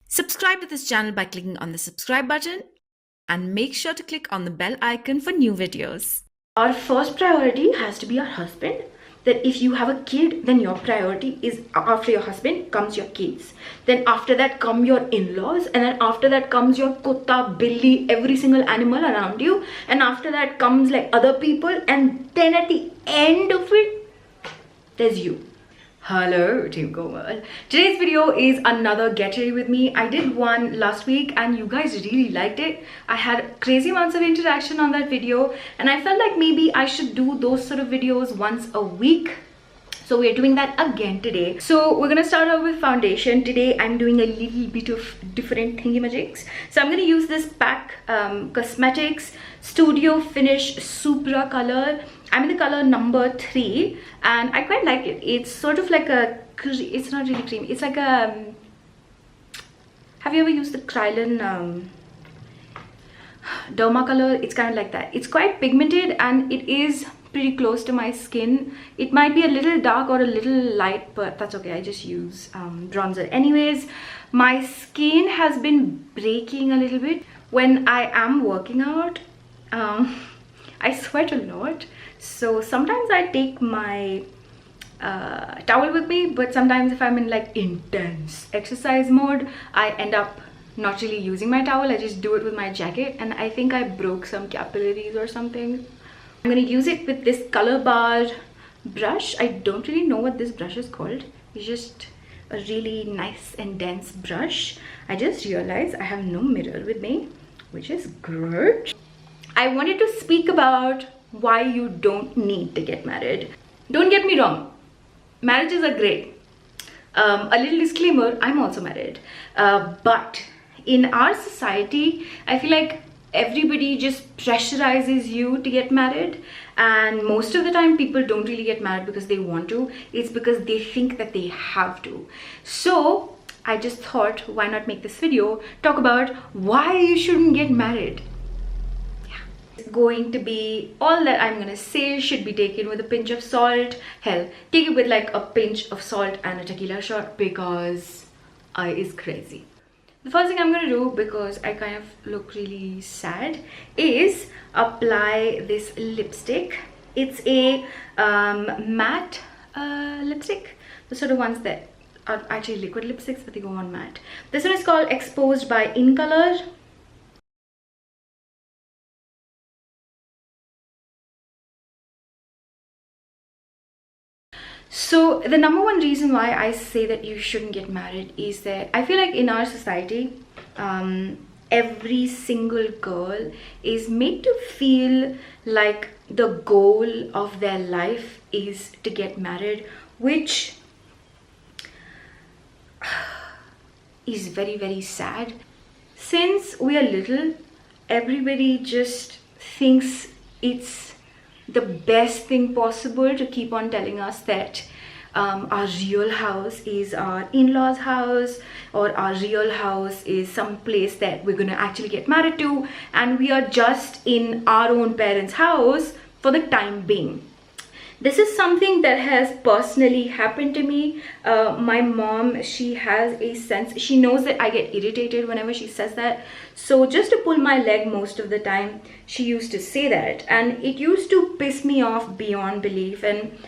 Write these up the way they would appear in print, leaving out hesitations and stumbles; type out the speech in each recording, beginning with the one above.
Subscribe to this channel by clicking on the subscribe button and make sure to click on the bell icon for new videos. Our first priority has to be our husband. That if you have a kid, then your priority is after your husband comes your kids. Then after that come your in-laws, and then after that comes your kutta, billy, every single animal around you, and after that comes like other people, and then at the end of it, there's you. Hello Team Komal. Today's video is another get ready with me. I did one last week and you guys really liked it. I had crazy amounts of interaction on that video and I felt like maybe I should do those sort of videos once a week. So we're doing that again today. So we're gonna start out with foundation. Today I'm doing a little bit of different thingy-majigs. So I'm gonna use this PAC Cosmetics Studio Finish Supra color. I'm in the color number 3 and I quite like it. It's sort of like a, it's not really creamy. It's like a, have you ever used the Krylon Derma color? It's kind of like that. It's quite pigmented and it is pretty close to my skin. It might be a little dark or a little light, but that's okay. I just use bronzer. Anyways, my skin has been breaking a little bit. When I am working out, I sweat a lot. So sometimes I take my towel with me, but sometimes if I'm in like intense exercise mode, I end up not really using my towel. I just do it with my jacket and I think I broke some capillaries or something. I'm going to use it with this Color Bar brush. I don't really know what this brush is called. It's just a really nice and dense brush. I just realized I have no mirror with me, which is good. I wanted to speak about why you don't need to get married. Don't get me wrong, marriages are great. A little disclaimer, I'm also married. But in our society, I feel like everybody just pressurizes you to get married, and most of the time people don't really get married because they want to. It's because they think that they have to. So I just thought, why not make this video talk about why you shouldn't get married. Going to be, all that I'm gonna say should be taken with a pinch of salt. Hell, take it with like a pinch of salt and a tequila shot, because I is crazy. The first thing I'm gonna do, because I kind of look really sad, is apply this lipstick. It's a matte lipstick, the sort of ones that are actually liquid lipsticks but they go on matte. This one is called Exposed by Incolor. So the number one reason why I say that you shouldn't get married is that I feel like in our society, every single girl is made to feel like the goal of their life is to get married, which is very, very sad. Since we are little, everybody just thinks it's the best thing possible to keep on telling us that our real house is our in-laws house, or our real house is some place that we're gonna actually get married to, and we are just in our own parents' house for the time being. This is something that has personally happened to me. My mom, she has a sense, she knows that I get irritated whenever she says that. So just to pull my leg most of the time, she used to say that. And it used to piss me off beyond belief. And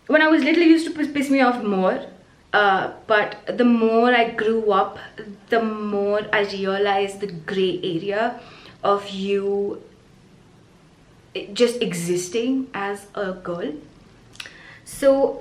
when I was little, it used to piss me off more. But the more I grew up, the more I realized the gray area of you just existing as a girl. So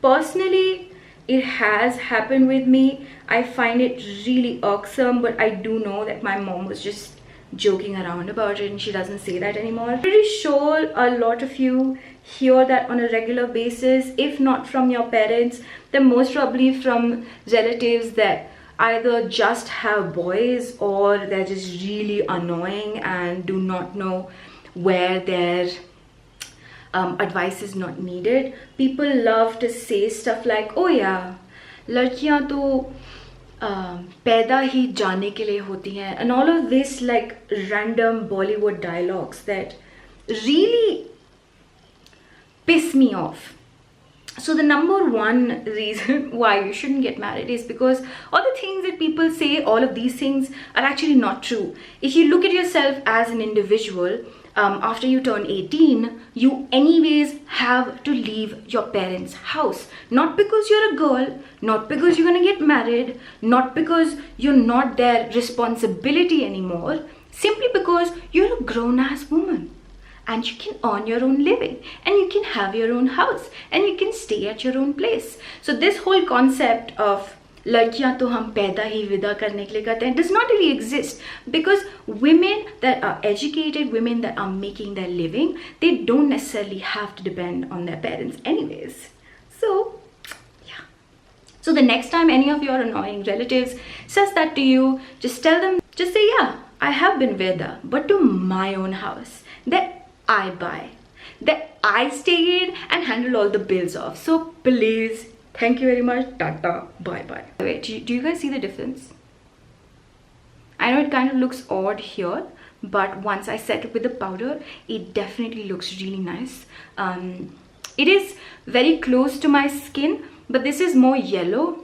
personally, it has happened with me. I find it really irksome, but I do know that my mom was just joking around about it and she doesn't say that anymore. I'm pretty sure a lot of you hear that on a regular basis, if not from your parents, then most probably from relatives that either just have boys or they're just really annoying and do not know where their advice is not needed. People love to say stuff like, oh yeah, ladkiyan to पैदा ही जाने के लिए होती हैं, and all of this like random Bollywood dialogues that really piss me off. So the number one reason why you shouldn't get married is because all the things that people say, all of these things are actually not true. If you look at yourself as an individual, after you turn 18, you anyways have to leave your parents' house. Not because you're a girl, not because you're gonna get married, not because you're not their responsibility anymore, simply because you're a grown-ass woman. And you can earn your own living, and you can have your own house, and you can stay at your own place. So this whole concept of लड़कियां तो हम पैदा ही विदा करने के लिए करते हैं does not really exist, because women that are educated, women that are making their living, they don't necessarily have to depend on their parents anyways. So yeah. So the next time any of your annoying relatives says that to you, just tell them, just say, yeah, I have been Veda, but to my own house that I buy, that I stay in and handle all the bills off. So please, thank you very much, tata, bye bye. Wait, do you guys see the difference? I know it kind of looks odd here, but once I set it with the powder, it definitely looks really nice. It is very close to my skin, but this is more yellow.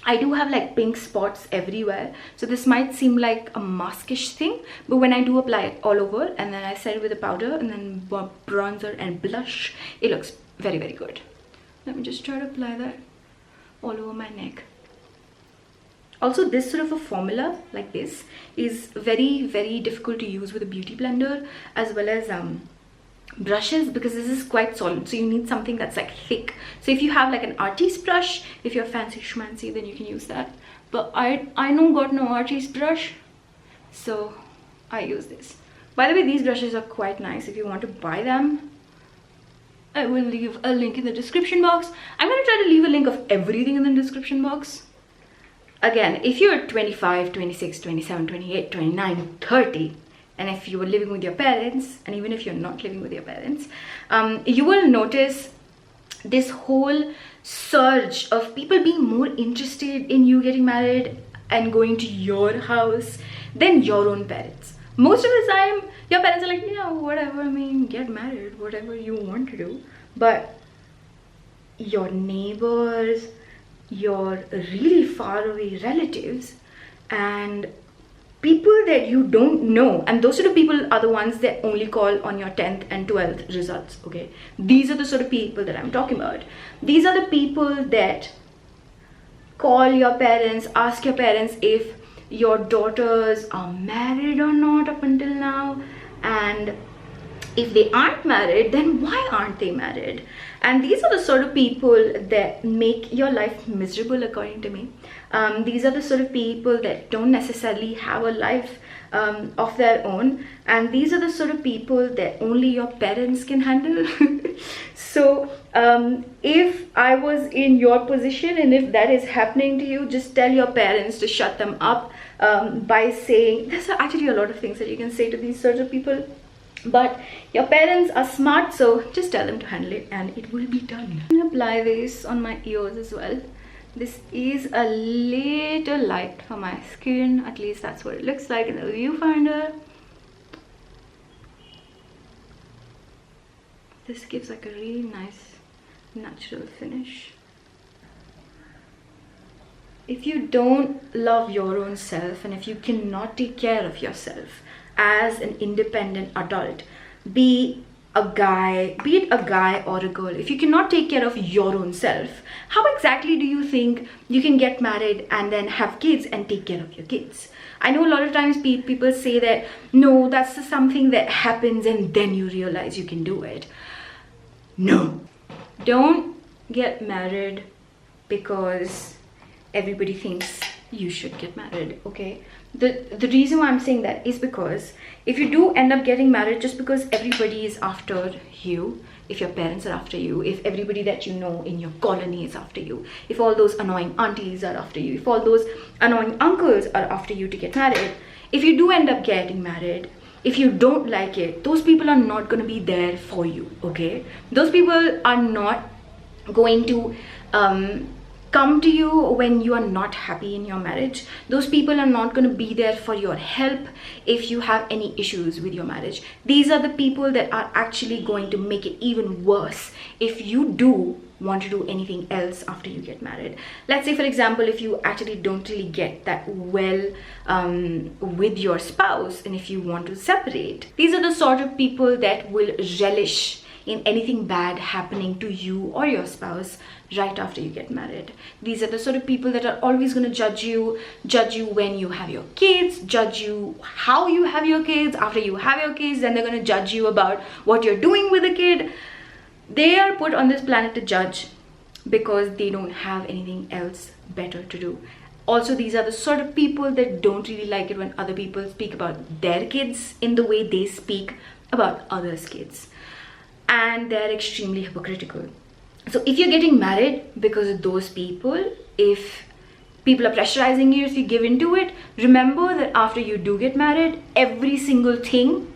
I do have like pink spots everywhere, so this might seem like a maskish thing, but when I do apply it all over and then I set it with the powder and then bronzer and blush, it looks very, very good. Let me just try to apply that all over my neck. Also, this sort of a formula like this is very, very difficult to use with a beauty blender as well as brushes, because this is quite solid, so you need something that's like thick. So if you have like an artist brush, if you're fancy schmancy, then you can use that, but I know got no artist brush, so I use this. By the way, these brushes are quite nice. If you want to buy them, I will leave a link in the description box. I'm gonna try to leave a link of everything in the description box. Again, if you're 25, 26, 27, 28, 29, 30, and if you were living with your parents, and even if you're not living with your parents, you will notice this whole surge of people being more interested in you getting married and going to your house than your own parents. Most of the time, your parents are like, yeah, whatever, I mean, get married, whatever you want to do. But your neighbors, your really far away relatives, and people that you don't know, and those sort of people are the ones that only call on your 10th and 12th results, okay? These are the sort of people that I'm talking about. These are the people that call your parents, ask your parents if your daughters are married or not up until now, and if they aren't married, then why aren't they married? And these are the sort of people that make your life miserable, according to me. These are the sort of people that don't necessarily have a life of their own, and these are the sort of people that only your parents can handle. So if I was in your position and if that is happening to you, just tell your parents to shut them up by saying, there's actually a lot of things that you can say to these sorts of people, but your parents are smart, so just tell them to handle it and it will be done. I'm gonna apply this on my ears as well. This is a little light for my skin, at least that's what it looks like in the viewfinder. This gives like a really nice natural finish. If you don't love your own self, and if you cannot take care of yourself as an independent adult, be it a guy or a girl, if you cannot take care of your own self, how exactly do you think you can get married and then have kids and take care of your kids? I know a lot of times people say that, no, that's just something that happens and then you realize you can do it. No, don't get married because everybody thinks you should get married, okay? The reason why I'm saying that is because if you do end up getting married just because everybody is after you, if your parents are after you, if everybody that you know in your colony is after you, if all those annoying aunties are after you, if all those annoying uncles are after you to get married, if you do end up getting married, if you don't like it, those people are not going to be there for you, okay? Those people are not going to come to you when you are not happy in your marriage. Those people are not going to be there for your help if you have any issues with your marriage. These are the people that are actually going to make it even worse if you do want to do anything else after you get married. Let's say, for example, if you actually don't really get that well with your spouse, and if you want to separate, these are the sort of people that will relish in anything bad happening to you or your spouse right after you get married. These are the sort of people that are always going to judge you when you have your kids, judge you how you have your kids. After you have your kids, then they're going to judge you about what you're doing with the kid. They are put on this planet to judge because they don't have anything else better to do. Also, these are the sort of people that don't really like it when other people speak about their kids in the way they speak about others' kids. And they're extremely hypocritical. So if you're getting married because of those people, if people are pressurizing you, if you give into it, remember that after you do get married, every single thing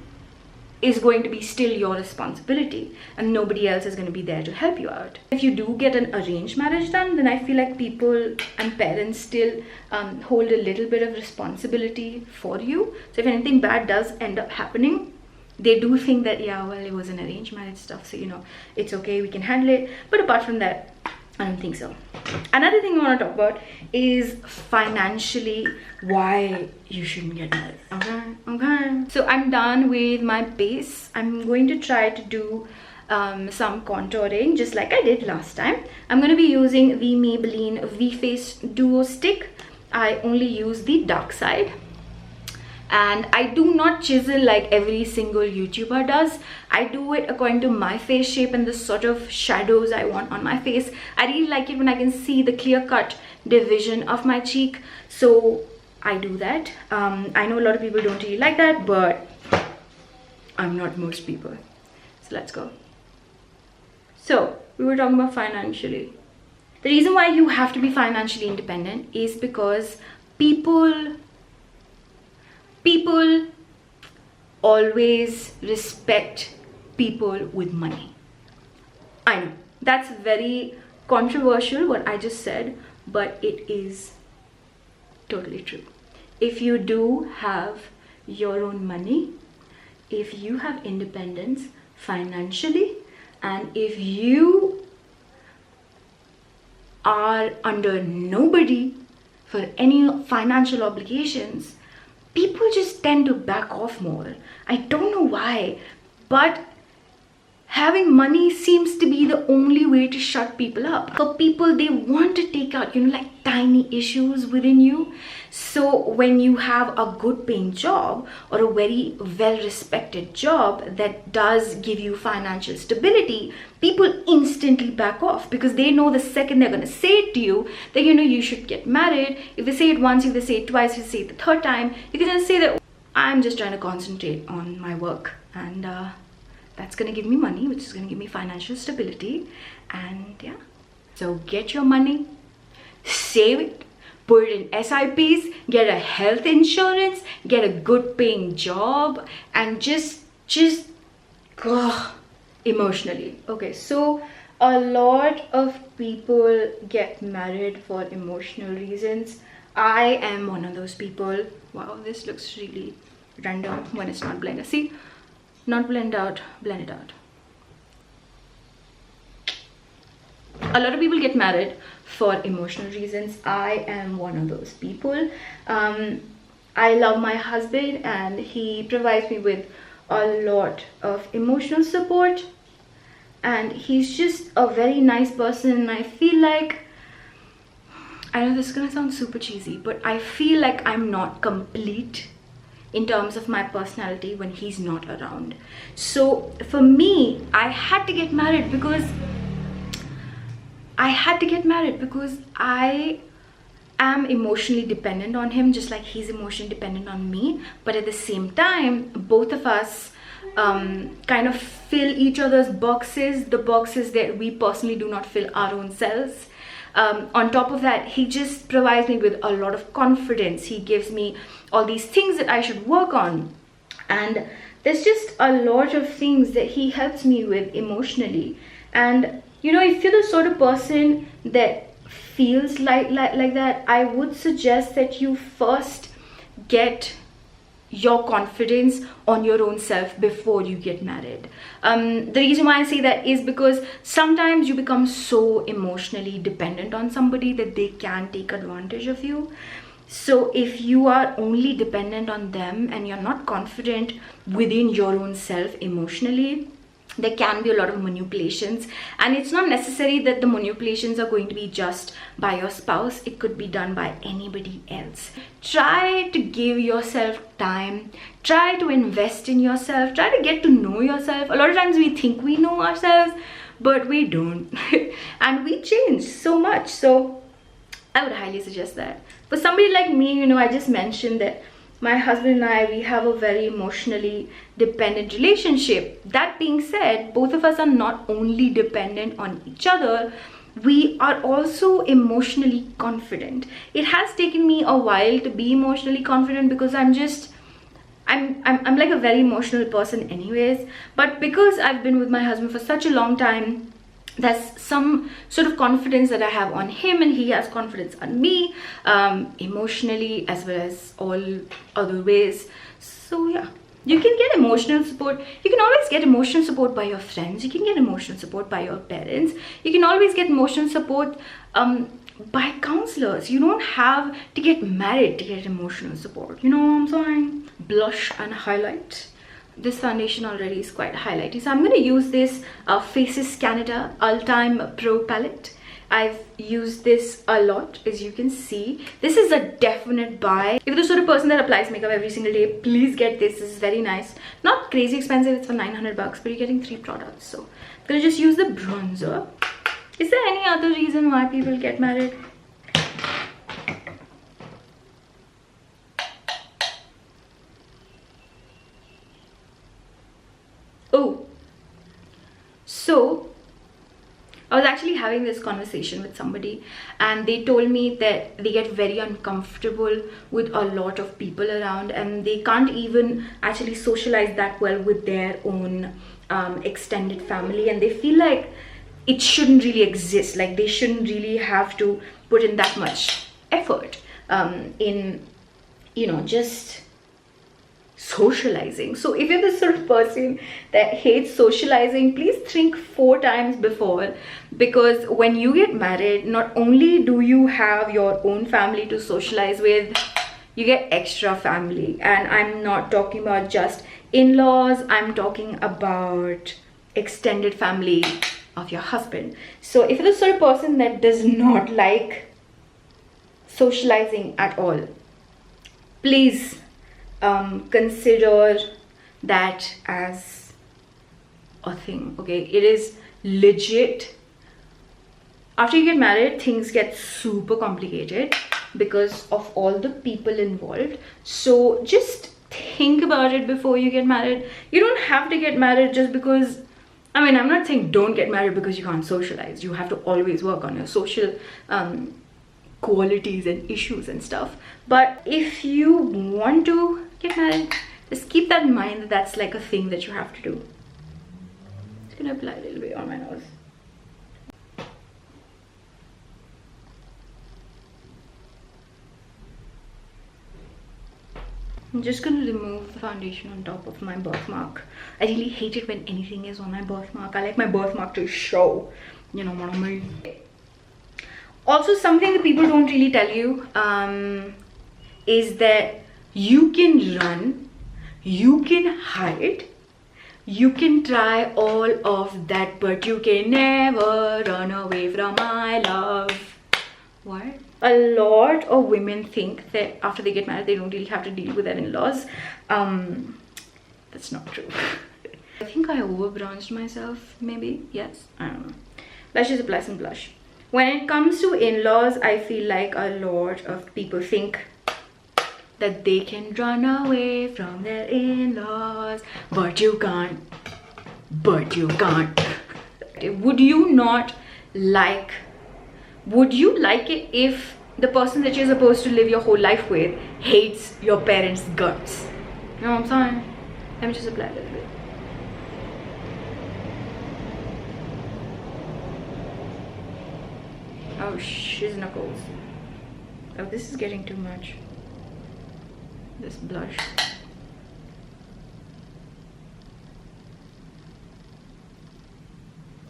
is going to be still your responsibility, and nobody else is going to be there to help you out. If you do get an arranged marriage done, then I feel like people and parents still hold a little bit of responsibility for you. So if anything bad does end up happening, they do think that, yeah, well, it was an arranged marriage stuff, so, you know, it's okay, we can handle it. But apart from that, I don't think so. Another thing I want to talk about is financially why you shouldn't get married. Okay. So I'm done with my base. I'm going to try to do some contouring just like I did last time. I'm going to be using the Maybelline V-Face Duo Stick. I only use the dark side. And I do not chisel like every single YouTuber does. I do it according to my face shape and the sort of shadows I want on my face. I really like it when I can see the clear-cut division of my cheek, so I do that. I know a lot of people don't really like that, but I'm not most people. So let's go. So we were talking about financially. The reason why you have to be financially independent is because people always respect people with money. I know that's very controversial what I just said, but it is totally true. If you do have your own money, if you have independence financially, and if you are under nobody for any financial obligations, people just tend to back off more. I don't know why, but having money seems to be the only way to shut people up. For people, they want to take out, you know, like tiny issues within you. So when you have a good paying job or a very well respected job that does give you financial stability, people instantly back off because they know the second they're going to say it to you that, you know, you should get married. If they say it once, if they say it twice, if they say it the third time, you can just say that I'm just trying to concentrate on my work, and that's going to give me money, which is going to give me financial stability. And yeah, so get your money, save it, put it in SIPs, get a health insurance, get a good paying job, and just emotionally. Okay, so a lot of people get married for emotional reasons. I am one of those people. Wow, this looks really random when it's not blended. See, not blend out, blend it out. A lot of people get married for emotional reasons. I am one of those people. I love my husband and he provides me with a lot of emotional support, and he's just a very nice person. And I feel like, I know this is gonna sound super cheesy, but I feel like I'm not complete in terms of my personality when he's not around. So for me, I had to get married because I am emotionally dependent on him, just like he's emotionally dependent on me. But at the same time, both of us kind of fill each other's boxes, the boxes that we personally do not fill our own selves. On top of that, he just provides me with a lot of confidence. He gives me all these things that I should work on, and there's just a lot of things that he helps me with emotionally. And you know, if you're the sort of person that feels like that, I would suggest that you first get your confidence on your own self before you get married. The reason why I say that is because sometimes you become so emotionally dependent on somebody that they can take advantage of you. So if you are only dependent on them and you're not confident within your own self emotionally, there can be a lot of manipulations, and it's not necessary that the manipulations are going to be just by your spouse. It could be done by anybody else. Try to give yourself time, try to invest in yourself, try to get to know yourself. A lot of times we think we know ourselves, but we don't and we change so much. So I would highly suggest that. For somebody like me, you know, I just mentioned that my husband and I, we have a very emotionally dependent relationship. That being said, both of us are not only dependent on each other, we are also emotionally confident. It has taken me a while to be emotionally confident because I'm like a very emotional person anyways. But because I've been with my husband for such a long time, there's some sort of confidence that I have on him, and he has confidence on me, emotionally as well as all other ways. So yeah, you can get emotional support. You can always get emotional support by your friends. You can get emotional support by your parents. You can always get emotional support by counselors. You don't have to get married to get emotional support. You know what I'm saying? Blush and highlight. This foundation already is quite highlighty, so I'm going to use this Faces Canada All-Time Pro palette. I've used this a lot, as you can see. This is a definite buy. If you're the sort of person that applies makeup every single day, please get this. This is very nice. Not crazy expensive, it's for 900 bucks, but you're getting 3 products. So I'm going to just use the bronzer. Is there any other reason why people get married? Oh, so I was actually having this conversation with somebody, and they told me that they get very uncomfortable with a lot of people around, and they can't even actually socialize that well with their own extended family, and they feel like it shouldn't really exist. Like they shouldn't really have to put in that much effort in, you know, just socializing. So if you're the sort of person that hates socializing, please think 4 times before, because when you get married, not only do you have your own family to socialize with, you get extra family. And I'm not talking about just in-laws, I'm talking about extended family of your husband. So if you're the sort of person that does not like socializing at all, please consider that as a thing. Okay, it is legit. After you get married, things get super complicated because of all the people involved. So just think about it before you get married. You don't have to get married just because, I mean, I'm not saying don't get married because you can't socialize. You have to always work on your social qualities and issues and stuff. But if you want to get married, just keep that in mind that that's like a thing that you have to do. I'm just gonna apply a little bit on my nose. I'm just gonna remove the foundation on top of my birthmark. I really hate it when anything is on my birthmark. I like my birthmark to show, you know what I mean. Also, something that people don't really tell you is that you can run, you can hide, you can try all of that, but you can never run away from my love. What? A lot of women think that after they get married, they don't really have to deal with their in-laws. That's not true. I think I over-bronzed myself, maybe. Yes, I don't know. Blush is a pleasant blush. When it comes to in-laws, I feel like a lot of people think that they can run away from their in-laws, but you can't. But you can't. Would you not like, would you like it if the person that you're supposed to live your whole life with hates your parents' guts? You know what I'm saying? Let me just apply a little bit. Oh, shiz knuckles. Oh, this is getting too much. This blush.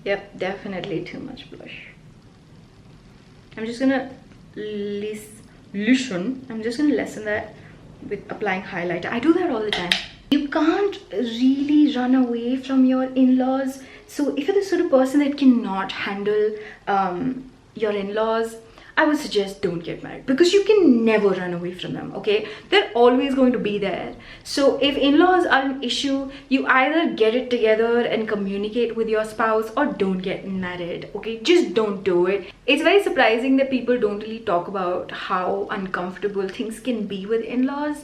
Yep, definitely too much blush. I'm just gonna lessen that with applying highlighter. I do that all the time. You can't really run away from your in-laws. So if you're the sort of person that cannot handle your in-laws, I would suggest don't get married, because you can never run away from them, okay? They're always going to be there. So if in-laws are an issue, you either get it together and communicate with your spouse, or don't get married, okay? Just don't do it. It's very surprising that people don't really talk about how uncomfortable things can be with in-laws.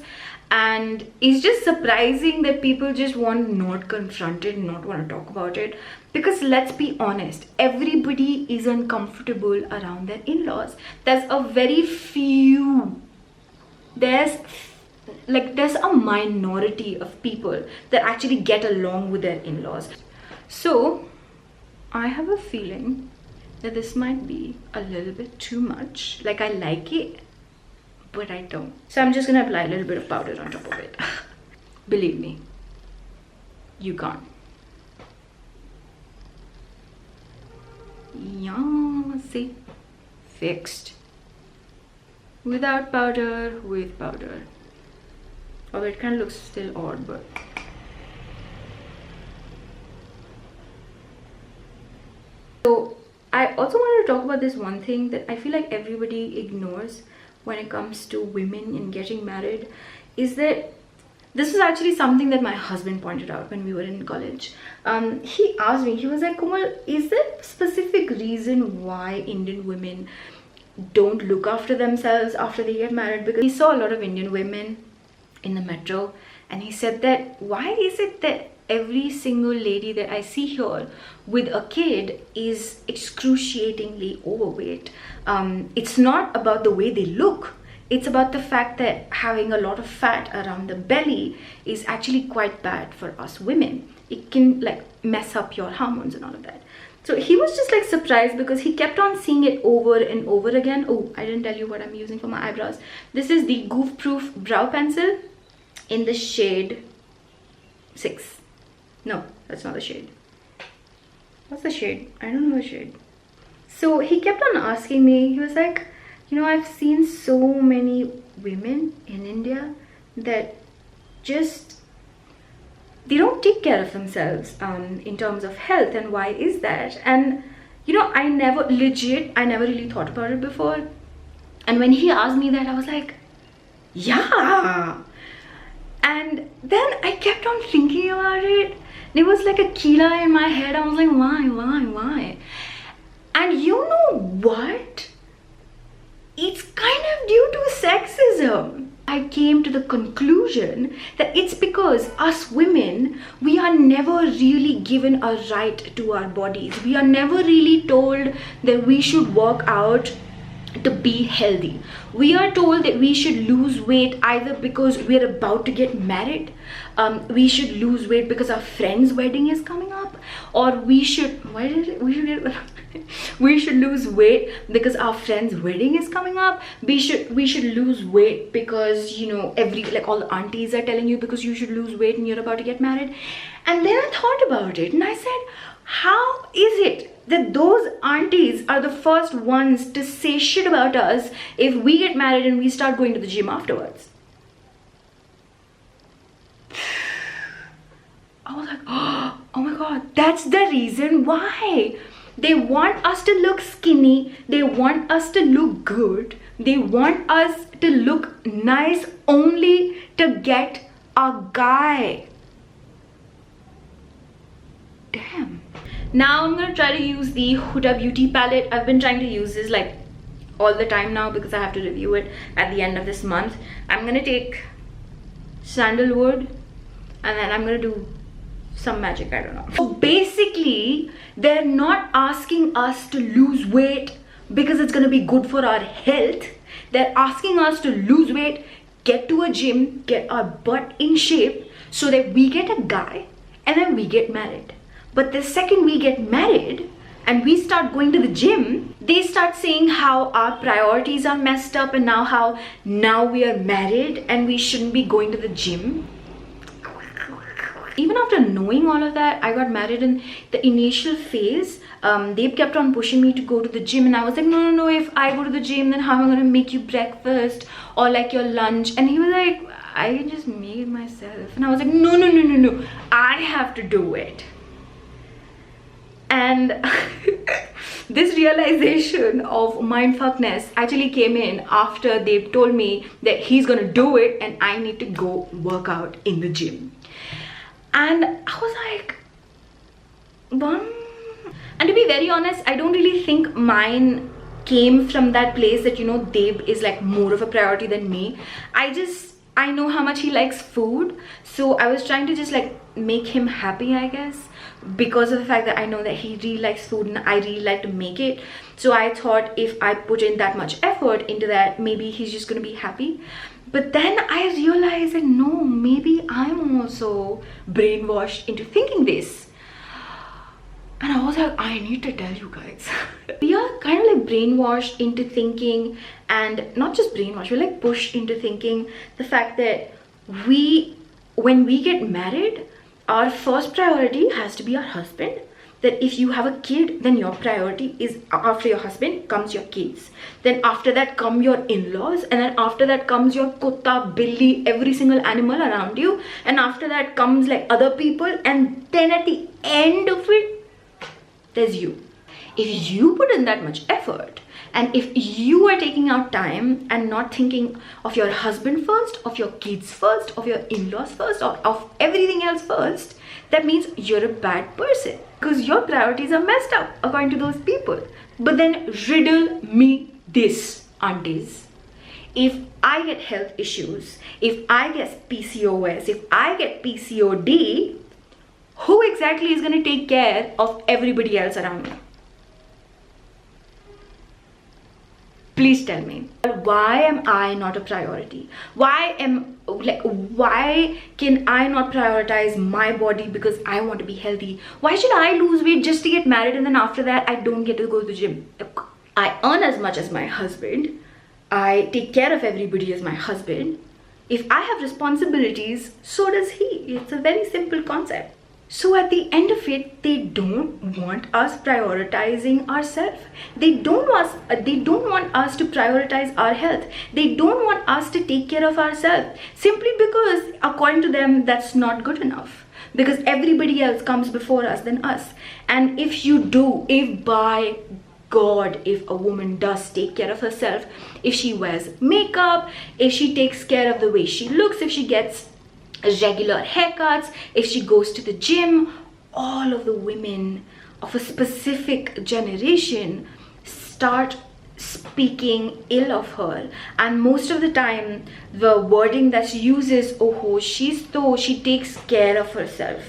And it's just surprising that people just want not confront it, not want to talk about it. Because let's be honest, everybody is uncomfortable around their in-laws. There's a very few, there's a minority of people that actually get along with their in-laws. So I have a feeling that this might be a little bit too much. Like, I like it, but I don't. So I'm just gonna apply a little bit of powder on top of it. Believe me, you can't. Yeah, see? Fixed. Without powder, with powder. Although it kind of looks still odd, but... So, I also wanted to talk about this one thing that I feel like everybody ignores when it comes to women and getting married, is that this is actually something that my husband pointed out when we were in college. He asked me, he was like, Komal, is there a specific reason why Indian women don't look after themselves after they get married? Because he saw a lot of Indian women in the metro, and he said that, why is it that every single lady that I see here with a kid is excruciatingly overweight? It's not about the way they look. It's about the fact that having a lot of fat around the belly is actually quite bad for us women. It can like mess up your hormones and all of that. So he was just like surprised because he kept on seeing it over and over again. Oh, I didn't tell you what I'm using for my eyebrows. This is the Goof Proof Brow Pencil in the shade 6. No, that's not the shade. What's the shade? I don't know the shade. So he kept on asking me, he was like, you know, I've seen so many women in India that just, they don't take care of themselves in terms of health, and why is that? And you know, I never really thought about it before. And when he asked me that, I was like, yeah. And then I kept on thinking about it. There was like a killer in my head. I was like, why? And you know what? It's kind of due to sexism. I came to the conclusion that it's because us women, we are never really given a right to our bodies. We are never really told that we should work out to be healthy. We are told that we should lose weight either because we're about to get married, we should lose weight because our friend's wedding is coming up, or we should lose weight because our friend's wedding is coming up. We should lose weight because, you know, all the aunties are telling you because you should lose weight and you're about to get married. And then I thought about it and I said, how is it that those aunties are the first ones to say shit about us if we get married and we start going to the gym afterwards? I was like, oh my god, that's the reason why. They want us to look skinny, they want us to look good, they want us to look nice only to get a guy. Damn. Now I'm gonna try to use the Huda Beauty palette. I've been trying to use this like all the time now because I have to review it at the end of this month. I'm gonna take sandalwood and then I'm gonna do some magic, I don't know. So basically, they're not asking us to lose weight because it's gonna be good for our health. They're asking us to lose weight, get to a gym, get our butt in shape so that we get a guy and then we get married. But the second we get married, and we start going to the gym, they start saying how our priorities are messed up and now we are married and we shouldn't be going to the gym. Even after knowing all of that, I got married in the initial phase. They kept on pushing me to go to the gym, and I was like, no, if I go to the gym, then how am I going to make you breakfast or like your lunch? And he was like, I just made it myself. And I was like, no, I have to do it. And this realization of mindfuckness actually came in after they told me that he's gonna do it and I need to go work out in the gym. And I was like, and to be very honest, I don't really think mine came from that place that, you know, Deb is like more of a priority than me. I know how much he likes food, so I was trying to just like make him happy, I guess, because of the fact that I know that he really likes food and I really like to make it. So I thought if I put in that much effort into that, maybe he's just gonna be happy. But then I realized that no, maybe I'm also brainwashed into thinking this. And I was like, I need to tell you guys. We are kind of like brainwashed into thinking, and not just brainwashed, we're like pushed into thinking the fact that when we get married, our first priority has to be our husband. That if you have a kid, then your priority is after your husband comes your kids. Then after that come your in-laws, and then after that comes your kutta, billy, every single animal around you. And after that comes like other people, and then at the end of it, there's you. If you put in that much effort, and if you are taking out time and not thinking of your husband first, of your kids first, of your in-laws first, or of everything else first, that means you're a bad person, because your priorities are messed up according to those people. But then riddle me this, aunties. If I get health issues, if I get PCOS, if I get PCOD, who exactly is going to take care of everybody else around me? Please tell me. Why am I not a priority? Why can I not prioritize my body because I want to be healthy? Why should I lose weight just to get married and then after that I don't get to go to the gym? I earn as much as my husband. I take care of everybody as my husband. If I have responsibilities, so does he. It's a very simple concept. So at the end of it, they don't want us prioritizing ourselves. They don't want us to prioritize our health. They don't want us to take care of ourselves, simply because according to them that's not good enough, because everybody else comes before us than us. And if by God, if a woman does take care of herself, if she wears makeup, if she takes care of the way she looks, if she gets regular haircuts, if she goes to the gym, all of the women of a specific generation start speaking ill of her. And most of the time the wording that's used is, oh, she takes care of herself,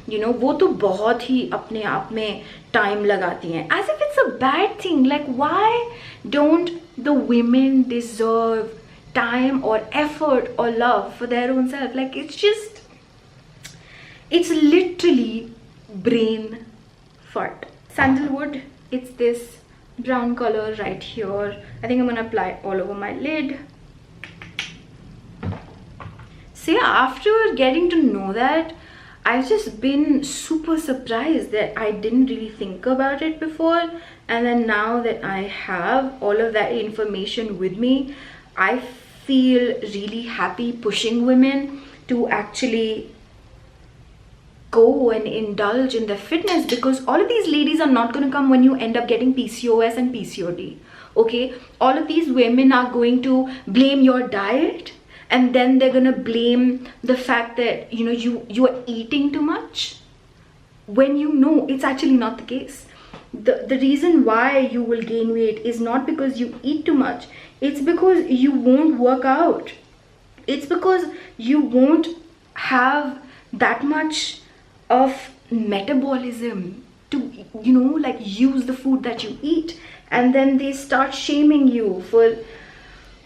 you know, वो तो बहुत ही अपने आप में time लगाती हैं, as if it's a bad thing. Like, why don't the women deserve time or effort or love for their own self? Like, it's literally brain fart. Sandalwood, it's this brown color right here. I think I'm gonna apply all over my lid. So yeah, after getting to know that, I've just been super surprised that I didn't really think about it before, and then now that I have all of that information with me, I feel really happy pushing women to actually go and indulge in their fitness, because all of these ladies are not going to come when you end up getting PCOS and PCOD. Okay, all of these women are going to blame your diet, and then they're going to blame the fact that, you know, you are eating too much, when you know it's actually not the case. The reason why you will gain weight is not because you eat too much. It's because you won't work out. It's because you won't have that much of metabolism to, you know, like use the food that you eat. And then they start shaming you for,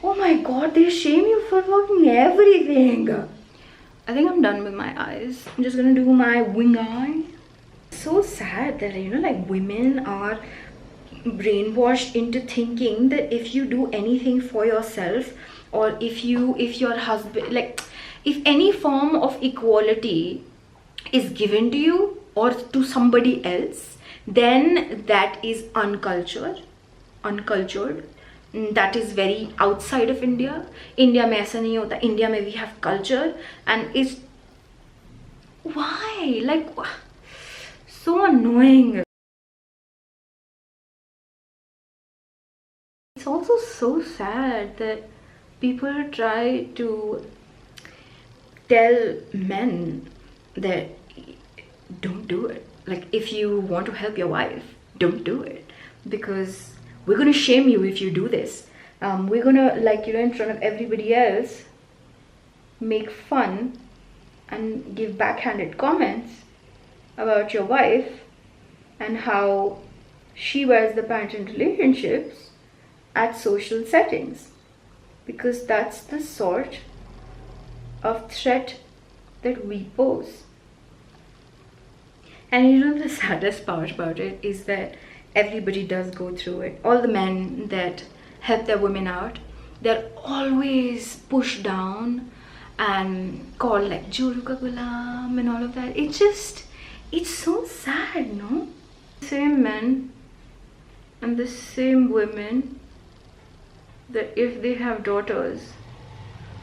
oh my god, they shame you for fucking everything. I think I'm done with my eyes. I'm just gonna do my wing eye. So sad that, you know, like, women are brainwashed into thinking that if you do anything for yourself, or if your husband, like, if any form of equality is given to you or to somebody else, then that is uncultured. That is very outside of India. India mein aisa nahi hota. India mein we have culture, and it's why, like, so annoying. It's also so sad that people try to tell men that don't do it. Like, if you want to help your wife, don't do it, because we're gonna shame you if you do this. We're gonna, like, you know, in front of everybody else, make fun and give backhanded comments about your wife and how she wears the pants in relationships at social settings, because that's the sort of threat that we pose. And you know, the saddest part about it is that everybody does go through it. All the men that help their women out, they're always pushed down and called like Joru ka gulam and all of that. It's so sad, no? The same men and the same women that, if they have daughters,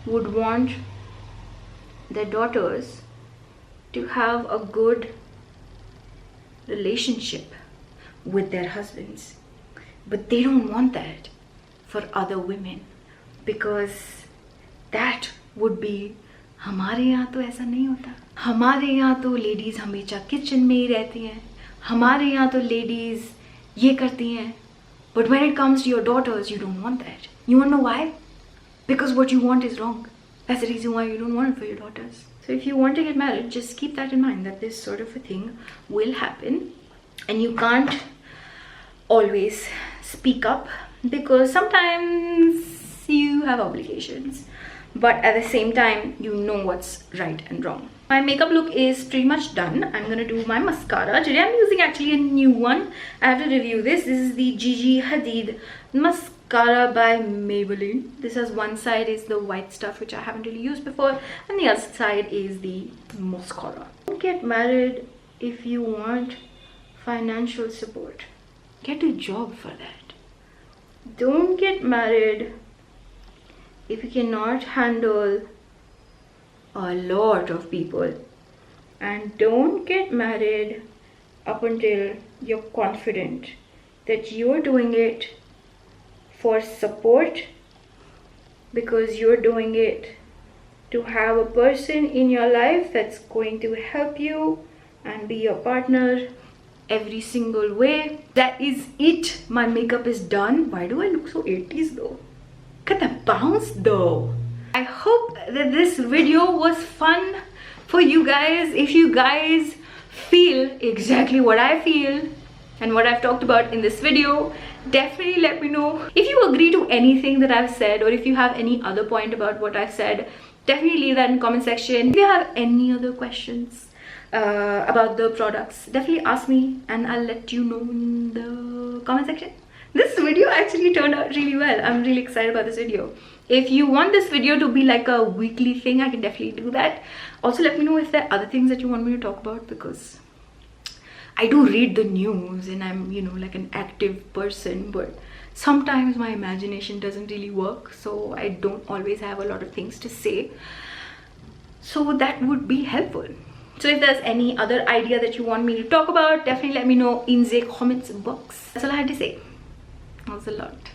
would want their daughters to have a good relationship with their husbands, but they don't want that for other women, because that would be, हमारे यहाँ तो ऐसा नहीं होता. हमारे यहाँ तो ladies हमेशा किचन में ही रहती हैं. हमारे यहाँ तो लेडीज ये करती हैं. But when it comes to your daughters, you don't want that. You want to know why? Because what you want is wrong. That's the reason why you don't want it for your daughters. So if you want to get married, just keep that in mind, that this sort of a thing will happen, and you can't always speak up because sometimes you have obligations, but at the same time you know what's right and wrong. My makeup look is pretty much done. I'm gonna do my mascara. Today I'm using actually a new one. I have to review this. This is the Gigi Hadid mascara by Maybelline. This has one side is the white stuff, which I haven't really used before, and the other side is the mascara. Don't get married if you want financial support. Get a job for that. Don't get married if you cannot handle a lot of people, and don't get married up until you're confident that you're doing it for support, because you're doing it to have a person in your life that's going to help you and be your partner every single way. That is it. My makeup is done. Why do I look so 80s though? Look at the bounce though. I hope that this video was fun for you guys. If you guys feel exactly what I feel and what I've talked about in this video, definitely let me know. If you agree to anything that I've said, or if you have any other point about what I've said, definitely leave that in the comment section. If you have any other questions about the products, definitely ask me and I'll let you know in the comment section. This video actually turned out really well. I'm really excited about this video. If you want this video to be like a weekly thing, I can definitely do that. Also, let me know if there are other things that you want me to talk about, because I do read the news and I'm, you know, like an active person, but sometimes my imagination doesn't really work, so I don't always have a lot of things to say. So that would be helpful. So if there's any other idea that you want me to talk about, definitely let me know in the comments box. That's all I had to say. That was a lot.